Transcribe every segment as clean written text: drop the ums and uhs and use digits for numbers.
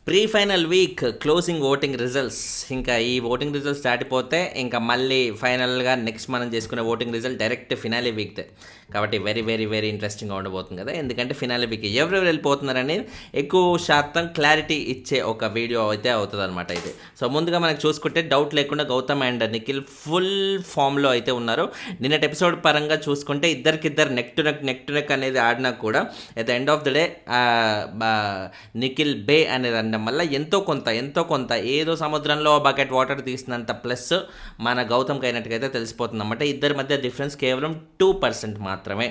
Pre final week closing voting results. ఇంకా ఈ voting results దాటిపోతే ఇంకా మళ్ళీ ఫైనల్గా నెక్స్ట్ మనం చేసుకునే ఓటింగ్ రిజల్ట్ డైరెక్ట్ ఫినాలే వీక్తే. కాబట్టి వెరీ వెరీ వెరీ ఇంట్రెస్టింగ్గా ఉండబోతుంది కదా, ఎందుకంటే ఫినాలే వీక్ ఎవరెవరు వెళ్ళిపోతున్నారని ఎక్కువ శాతం క్లారిటీ ఇచ్చే ఒక వీడియో అయితే అవుతుంది అనమాట ఇది. సో ముందుగా మనకు చూసుకుంటే డౌట్ లేకుండా గౌతమ్ అండ్ నిఖిల్ ఫుల్ ఫామ్లో అయితే ఉన్నారు. నిన్నటి ఎపిసోడ్ పరంగా చూసుకుంటే ఇద్దరికిద్దరు నెక్ టు నెక్ అనేది ఆడినా కూడా at the end of the day Nikhil బే అనేది అనడం వల్ల ఎంతో కొంత ఏదో సముద్రంలో బకెట్ వాటర్ తీసినంత ప్లస్ మన గౌతమ్కి అయినట్టుగా తెలిసిపోతుంది అన్నమాట. ఇద్దరి మధ్య డిఫరెన్స్ కేవలం 2% మాత్రమే.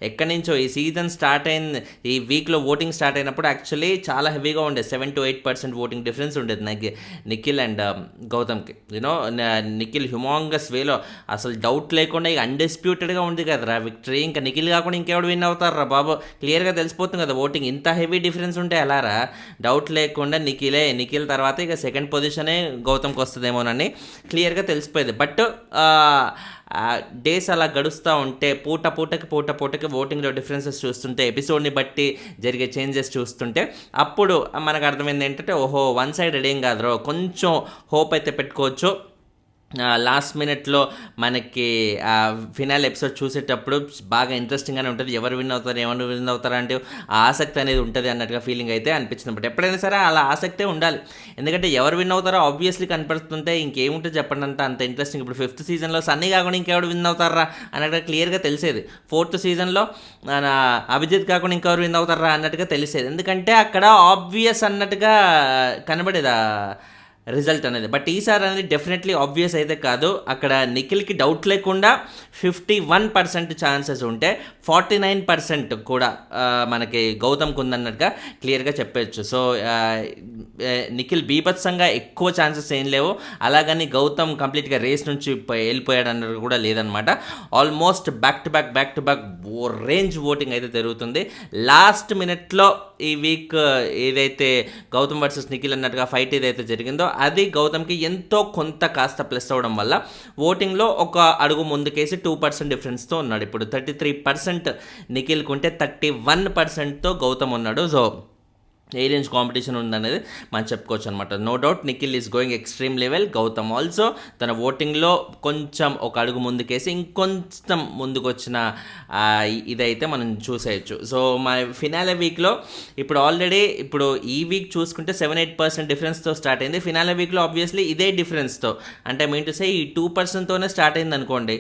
ఎక్కడి నుంచో ఈ సీజన్ స్టార్ట్ అయిన ఈ వీక్లో ఓటింగ్ స్టార్ట్ అయినప్పుడు యాక్చువల్లీ చాలా హెవీగా ఉండేది, 7 to 8% ఓటింగ్ డిఫరెన్స్ ఉండేది నిఖిల్ అండ్ గౌతమ్కి. యూనో నిఖిల్ హ్యూమాంగస్ వేలో అసలు డౌట్ లేకుండా ఇక అన్డిస్ప్యూటెడ్గా ఉంది కదరా విక్టరీ. ఇంకా నిఖిల్ కాకుండా ఇంకెవడు విన్ అవుతారా బాబు, క్లియర్గా తెలిసిపోతుంది కదా ఓటింగ్. ఇంత హెవీ డిఫరెన్స్ ఉంటే ఎలారా, డౌట్ లేకుండా నిఖిల్ తర్వాత ఇక సెకండ్ పొజిషనే గౌతమ్కి వస్తుందేమోనని క్లియర్గా తెలిసిపోయేది. బట్ డేస్ అలా గడుస్తూ ఉంటే పూటకి ఓటింగ్లో డిఫరెన్సెస్ చూస్తుంటే, ఎపిసోడ్ని బట్టి జరిగే చేంజెస్ చూస్తుంటే అప్పుడు మనకు అర్థమైంది ఏంటంటే ఓహో వన్ సైడెడ్ ఏం కాదు, కొంచెం హోప్ అయితే పెట్టుకోవచ్చు. లాస్ట్ మినిట్లో మనకి ఫినాల్ ఎపిసోడ్ చూసేటప్పుడు బాగా ఇంట్రెస్టింగ్గానే ఉంటుంది. ఎవరు విన్ అవుతారు అంటే ఆసక్తి అనేది ఉంటుంది అన్నట్టుగా ఫీలింగ్ అయితే అనిపించింది. బట్ ఎప్పుడైనా సరే అలా ఆసక్తే ఉండాలి, ఎందుకంటే ఎవరు విన్ అవుతారో ఆబ్వియస్లీ కనిపిస్తుంటే ఇంకేముంటుంది చెప్పండి అంత ఇంట్రెస్టింగ్. ఇప్పుడు 5th సీజన్లో సన్నీ కాకుండా ఇంకెవరు విన్ అవుతారా అన్నట్టుగా క్లియర్గా తెలిసేది. 4th సీజన్లో అభిజిత్ కాకుండా ఇంకెవరు విన్ అవుతారా అన్నట్టుగా తెలిసేది, ఎందుకంటే అక్కడ ఆబ్వియస్ అన్నట్టుగా కనబడేది రిజల్ట్ అనేది. బట్ ఈసారి అనేది డెఫినెట్లీ ఆబ్వియస్ అయితే కాదు. అక్కడ నిఖిల్కి డౌట్ లేకుండా 51% ఛాన్సెస్ ఉంటే 49% కూడా మనకి గౌతమ్కి ఉందన్నట్టుగా క్లియర్గా చెప్పచ్చు. సో నిఖిల్ బీభత్సంగా ఎక్కువ ఛాన్సెస్ ఏం లేవు, అలాగని గౌతమ్ కంప్లీట్గా రేస్ నుంచి వెళ్ళిపోయాడు అన్నది కూడా లేదనమాట. Almost back to back range voting అయితే జరుగుతుంది. లాస్ట్ మినిట్లో ఈ వీక్ ఏదైతే గౌతమ్ వర్సెస్ నిఖిల్ అన్నట్టుగా ఫైట్ ఏదైతే జరిగిందో అది గౌతమ్కి ఎంతో కొంత కాస్త ప్లస్ అవ్వడం వల్ల ఓటింగ్లో ఒక అడుగు ముందుకేసి 2% డిఫరెన్స్తో ఉన్నాడు. ఇప్పుడు 33% నిఖిల్కి ఉంటే 31%తో గౌతమ్ ఉన్నాడు. సో ఏలియన్స్ కాంపిటీషన్ ఉందనేది మనం చెప్పుకోవచ్చు అనమాట. No doubt Nikhil is going extreme level. Gautam also తన ఓటింగ్లో కొంచెం ఒక అడుగు ముందుకేసి ఇంకొంచెం ముందుకు వచ్చిన ఇదైతే మనం చూసేయచ్చు. సో మా ఫినాలే వీక్లో ఇప్పుడు ఈ వీక్ చూసుకుంటే 7-8% డిఫరెన్స్తో స్టార్ట్ అయింది. ఫినాలే వీక్లో ఆబ్వియస్లీ ఇదే డిఫరెన్స్తో, అంటే మీన్ టు సే ఈ 2%తోనే స్టార్ట్ అయింది అనుకోండి.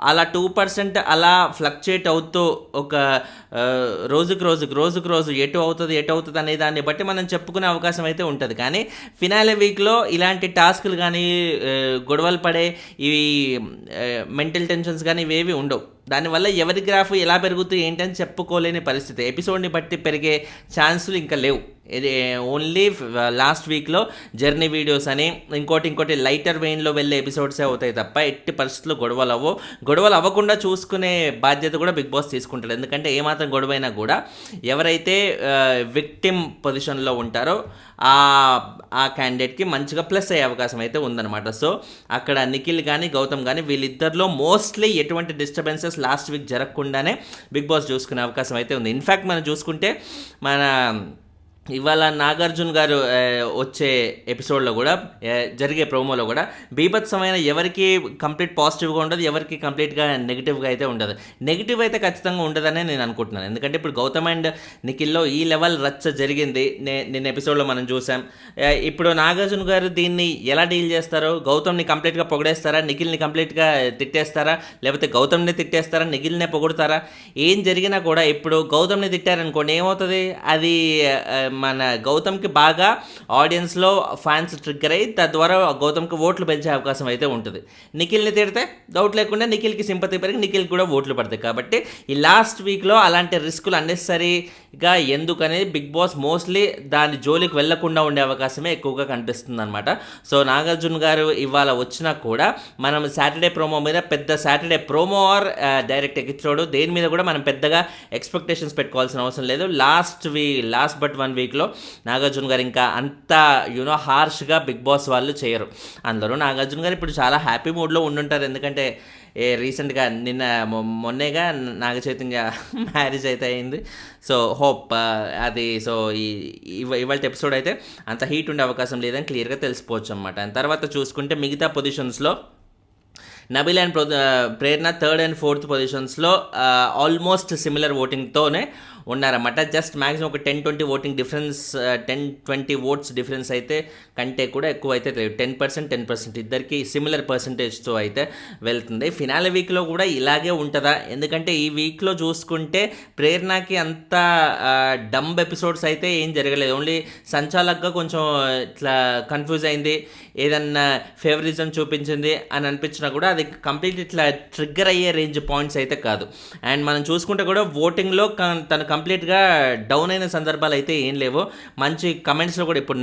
అలా 2% అలా ఫ్లక్చుయేట్ అవుతూ ఒక రోజుకు ఎటు అవుతుంది అనే దాన్ని బట్టి మనం చెప్పుకునే అవకాశం అయితే ఉంటుంది. కానీ ఫినాలే వీక్లో ఇలాంటి టాస్కులు కానీ గొడవలు పడే ఇవి మెంటల్ టెన్షన్స్ కానీ ఇవేవి ఉండవు. దానివల్ల ఎవరి గ్రాఫ్ ఎలా పెరుగుతుంది ఏంటని చెప్పుకోలేని పరిస్థితి. ఎపిసోడ్ని బట్టి పెరిగే ఛాన్సులు ఇంకా లేవు. ఇది ఓన్లీ లాస్ట్ వీక్లో జర్నీ వీడియోస్ అని ఇంకోటి లైటర్ వెయిన్లో వెళ్ళే ఎపిసోడ్సే అవుతాయి తప్ప ఎట్టి పరిస్థితుల్లో గొడవలు అవ్వకుండా చూసుకునే బాధ్యత కూడా బిగ్ బాస్ తీసుకుంటాడు. ఎందుకంటే ఏమాత్రం గొడవైనా కూడా ఎవరైతే విక్టిమ్ పొజిషన్లో ఉంటారో ఆ క్యాండిడేట్కి మంచిగా ప్లస్ అయ్యే అవకాశం అయితే ఉందన్నమాట. సో అక్కడ నిఖిల్ కానీ గౌతమ్ కానీ వీళ్ళిద్దరిలో మోస్ట్లీ ఎటువంటి డిస్టర్బెన్సెస్ లాస్ట్ వీక్ జరగకుండానే బిగ్ బాస్ చూసుకునే అవకాశం అయితే ఉంది. ఇన్ఫ్యాక్ట్ మనం చూసుకుంటే ఇవాళ నాగార్జున గారు వచ్చే ఎపిసోడ్లో కూడా జరిగే ప్రోమోలో కూడా బీభత్సమైన ఎవరికి కంప్లీట్ పాజిటివ్గా ఉండదు, ఎవరికి కంప్లీట్గా నెగిటివ్గా అయితే ఉండదు. నెగిటివ్ అయితే ఖచ్చితంగా ఉండదనే నేను అనుకుంటున్నాను. ఎందుకంటే ఇప్పుడు గౌతమ్ అండ్ నిఖిల్లో ఈ లెవెల్ రచ్చ జరిగింది నిన్న ఎపిసోడ్లో మనం చూసాం. ఇప్పుడు నాగార్జున గారు దీన్ని ఎలా డీల్ చేస్తారో, గౌతమ్ని కంప్లీట్గా పొగిడేస్తారా, నిఖిల్ని కంప్లీట్గా తిట్టేస్తారా, లేకపోతే గౌతమ్ని తిట్టేస్తారా, నిఖిల్నే పొగుడతారా? ఏం జరిగినా కూడా ఇప్పుడు గౌతమ్ని తిట్టారనుకోండి ఏమవుతుంది, అది మన గౌతమ్కి బాగా ఆడియన్స్లో ఫ్యాన్స్ ట్రిగ్గర్ అయ్యి తద్వారా గౌతమ్కి ఓట్లు పెంచే అవకాశం అయితే ఉంటుంది. నిఖిల్ని తిడితే డౌట్ లేకుండా నిఖిల్కి సింపతి పెరిగి నిఖిల్కి కూడా ఓట్లు పడతాయి. కాబట్టి ఈ లాస్ట్ వీక్లో అలాంటి రిస్కులు అన్నెసరీగా ఎందుకనేది బిగ్ బాస్ మోస్ట్లీ దాని జోలికి వెళ్లకుండా ఉండే అవకాశమే ఎక్కువగా కనిపిస్తుంది అనమాట. సో నాగార్జున గారు ఇవాళ వచ్చినా కూడా మనం సాటర్డే ప్రోమో మీద సాటర్డే ప్రోమో ఆర్ డైరెక్ట్ ఎక్కించోడు దేని మీద కూడా మనం పెద్దగా ఎక్స్పెక్టేషన్స్ పెట్టుకోవాల్సిన అవసరం లేదు. లాస్ట్ బట్ 1 వీక్లో నాగార్జున గారు ఇంకా అంత హార్ష్గా బిగ్ బాస్ వాళ్ళు చేయరు. అందులో నాగార్జున గారు ఇప్పుడు చాలా హ్యాపీ మూడ్లో ఉండుంటారు. ఎందుకంటే రీసెంట్గా నిన్న మొన్నేగా నాగ చైతన్య మ్యారేజ్ అయితే అయింది. సో హోప్ అది సో ఇవాళ ఎపిసోడ్ అయితే అంత హీట్ ఉండే అవకాశం లేదని క్లియర్గా తెలిసిపోవచ్చు అనమాట. తర్వాత చూసుకుంటే మిగతా పొజిషన్స్లో Nabil and Prerana third and fourth పొజిషన్స్లో ఆల్మోస్ట్ సిమిలర్ ఓటింగ్తోనే ఉన్నారన్నమాట. జస్ట్ మ్యాక్సిమం ఒక 10-20 ఓటింగ్ డిఫరెన్స్, 10-20 ఓట్స్ డిఫరెన్స్ అయితే కంటే కూడా ఎక్కువ అయితే 10% ఇద్దరికి సిమిలర్ పర్సంటేజ్తో అయితే వెళ్తుంది. ఫినాలే వీక్లో కూడా ఇలాగే ఉంటుందా? ఎందుకంటే ఈ వీక్లో చూసుకుంటే ప్రేరణకి అంత డంబ్ ఎపిసోడ్స్ అయితే ఏం జరగలేదు. ఓన్లీ సంచాలక్గా కొంచెం ఇట్లా కన్ఫ్యూజ్ అయింది, ఏదన్నా ఫేవరిజం చూపించింది అని అనిపించినా కూడా అది కంప్లీట్ ఇట్లా ట్రిగ్గర్ అయ్యే రేంజ్ పాయింట్స్ అయితే కాదు. అండ్ మనం చూసుకుంటే కూడా ఓటింగ్లో తను కంప్లీట్గా డౌన్ అయిన సందర్భాలు అయితే ఏం లేవు. మంచి కమెంట్స్లో కూడా ఇప్పుడు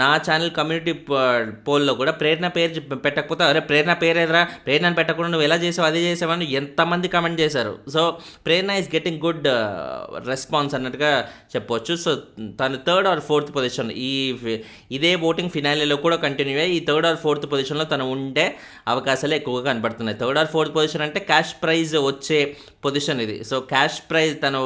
నా ఛానల్ కమ్యూనిటీ పోల్లో కూడా ప్రేరణ పేరు పెట్టకపోతే, అరే ప్రేరణ పేరు ఎదురా, ప్రేరణను పెట్టకుండా నువ్వు ఎలా చేసావు అది చేసావని ఎంతమంది కమెంట్ చేశారు. So Prerana is getting good response అన్నట్టుగా చెప్పవచ్చు. సో తను థర్డ్ ఆర్ ఫోర్త్ పొజిషన్ ఇదే ఓటింగ్ ఫినాలేలో కూడా కంటిన్యూ అయ్యి ఈ థర్డ్ ఆర్ ఫోర్త్ పొజిషన్లో తను ఉండే అవకాశాలు ఎక్కువగా కనబడుతున్నాయి. థర్డ్ ఆర్ ఫోర్త్ పొజిషన్ అంటే క్యాష్ ప్రైజ్ వచ్చే పొజిషన్ ఇది. సో క్యాష్ ప్రైజ్ తను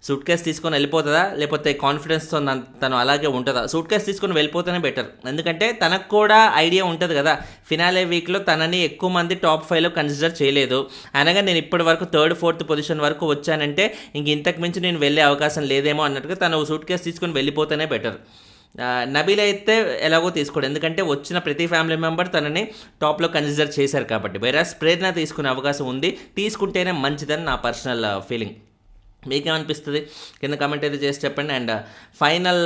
సూట్ కేస్ తీసుకొని వెళ్ళిపోతుందా, లేకపోతే కాన్ఫిడెన్స్తో తను అలాగే ఉంటుందా? సూట్ కేస్ తీసుకొని వెళ్ళిపోతేనే బెటర్. ఎందుకంటే తనకు కూడా ఐడియా ఉంటుంది కదా, ఫినాలే వీక్లో తనని ఎక్కువ మంది టాప్ 5లో కన్సిడర్ చేయలేదు. అనగా నేను ఇప్పటి వరకు థర్డ్ ఫోర్త్ పొజిషన్ వరకు వచ్చానంటే ఇంతకు మించి నేను వెళ్ళే అవకాశం లేదేమో అన్నట్టుగా తను సూట్ కేస్ తీసుకొని వెళ్ళిపోతేనే బెటర్. నబీల్ అయితే ఎలాగో తీసుకోడు, ఎందుకంటే వచ్చిన ప్రతి ఫ్యామిలీ మెంబర్ తనని టాప్లో కన్సిడర్ చేశారు కాబట్టి. వేరే ప్రేరణ తీసుకునే అవకాశం ఉంది, తీసుకుంటేనే మంచిదని నా పర్సనల్ ఫీలింగ్. మీకేమనిపిస్తుంది కింద కమెంట్ అయితే చేసి చెప్పండి. అండ్ ఫైనల్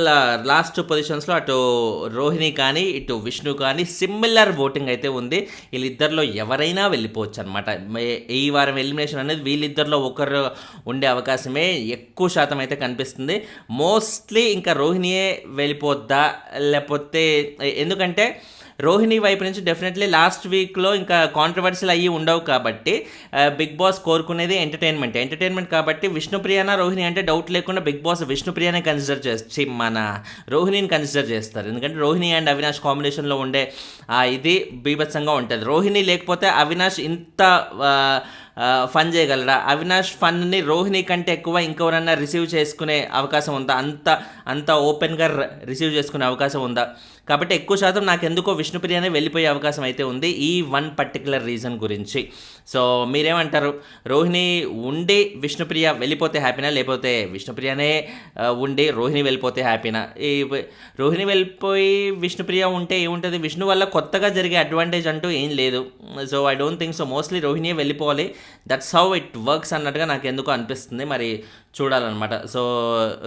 లాస్ట్ పొజిషన్స్లో అటు రోహిణి కానీ ఇటు విష్ణు కానీ సిమిలర్ ఓటింగ్ అయితే ఉంది. వీళ్ళిద్దరిలో ఎవరైనా వెళ్ళిపోవచ్చు అనమాట. ఈ వారం ఎలిమినేషన్ అనేది వీళ్ళిద్దరిలో ఒకరు ఉండే అవకాశమే ఎక్కువ శాతం అయితే కనిపిస్తుంది. మోస్ట్లీ ఇంకా రోహిణియే వెళ్ళిపోద్దా, లేకపోతే ఎందుకంటే రోహిణి వైపు నుంచి డెఫినెట్లీ లాస్ట్ వీక్లో ఇంకా కాంట్రవర్సీలు అయ్యి ఉండవు కాబట్టి బిగ్ బాస్ కోరుకునేది ఎంటర్టైన్మెంట్ కాబట్టి విష్ణుప్రియనా రోహిణి అంటే డౌట్ లేకుండా బిగ్ బాస్ విష్ణుప్రియనే కన్సిడర్ చేసి మన రోహిణిని కన్సిడర్ చేస్తారు. ఎందుకంటే రోహిణి అండ్ అవినాష్ కాంబినేషన్లో ఉండే ఇది బీభత్సంగా ఉంటుంది. రోహిణి లేకపోతే అవినాష్ ఇంత ఫన్ చేయగలరా? అవినాష్ ఫన్ని రోహిణి కంటే ఎక్కువ ఇంకెవరన్నా రిసీవ్ చేసుకునే అవకాశం ఉందా? అంత ఓపెన్గా రిసీవ్ చేసుకునే అవకాశం ఉందా? కాబట్టి ఎక్కువ శాతం నాకు ఎందుకో విష్ణుప్రియనే వెళ్ళిపోయే అవకాశం అయితే ఉంది ఈ వన్ పర్టికులర్ రీజన్ గురించి. సో మీరేమంటారు? రోహిణి ఉండి విష్ణుప్రియ వెళ్ళిపోతే హ్యాపీనా, లేకపోతే విష్ణుప్రియనే ఉండి రోహిణి వెళ్ళిపోతే హ్యాపీనా? ఈ రోహిణి వెళ్ళిపోయి విష్ణుప్రియ ఉంటే ఏముంటుంది? విష్ణు వల్ల కొత్తగా జరిగే అడ్వాంటేజ్ అంటూ ఏం లేదు. So I don't think so. Mostly రోహిణియే వెళ్ళిపోవాలి. దట్స్ హౌ ఇట్ వర్క్స్ అన్నట్టుగా నాకు ఎందుకు అనిపిస్తుంది. మరి చూడాలన్నమాట. సో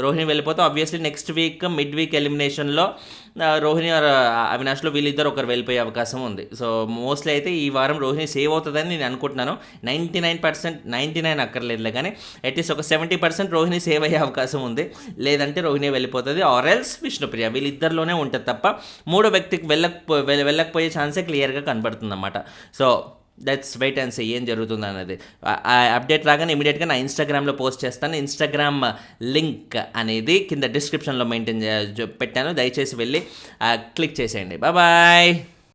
రోహిణి వెళ్ళిపోతే obviously next week mid week ఎలిమినేషన్లో రోహిణి అవినాష్లో వీళ్ళిద్దరు ఒకరు వెళ్ళిపోయే అవకాశం ఉంది. సో మోస్ట్లీ అయితే ఈ వారం రోహిణి సేవ్ అవుతుందని నేను అనుకుంటున్నాను. 99% అక్కర్లేదులే కానీ అట్లీస్ట్ ఒక 70% రోహిణి సేవ్ అయ్యే అవకాశం ఉంది. లేదంటే రోహిణి వెళ్ళిపోతుంది, ఆర్ ఎల్స్ విష్ణుప్రియ, వీళ్ళిద్దరిలోనే ఉంటుంది తప్ప మూడో వ్యక్తికి వెళ్ళకపోయే ఛాన్సే క్లియర్గా కనబడుతుంది అన్నమాట. So let's wait and see ఏం జరుగుతుంది అనేది. ఆ అప్డేట్ రాగానే ఇమీడియట్గా నా ఇన్స్టాగ్రామ్లో పోస్ట్ చేస్తాను. ఇన్స్టాగ్రామ్ లింక్ అనేది కింద డిస్క్రిప్షన్లో పెట్టాను, దయచేసి వెళ్ళి క్లిక్ చేసేయండి. బాయ్.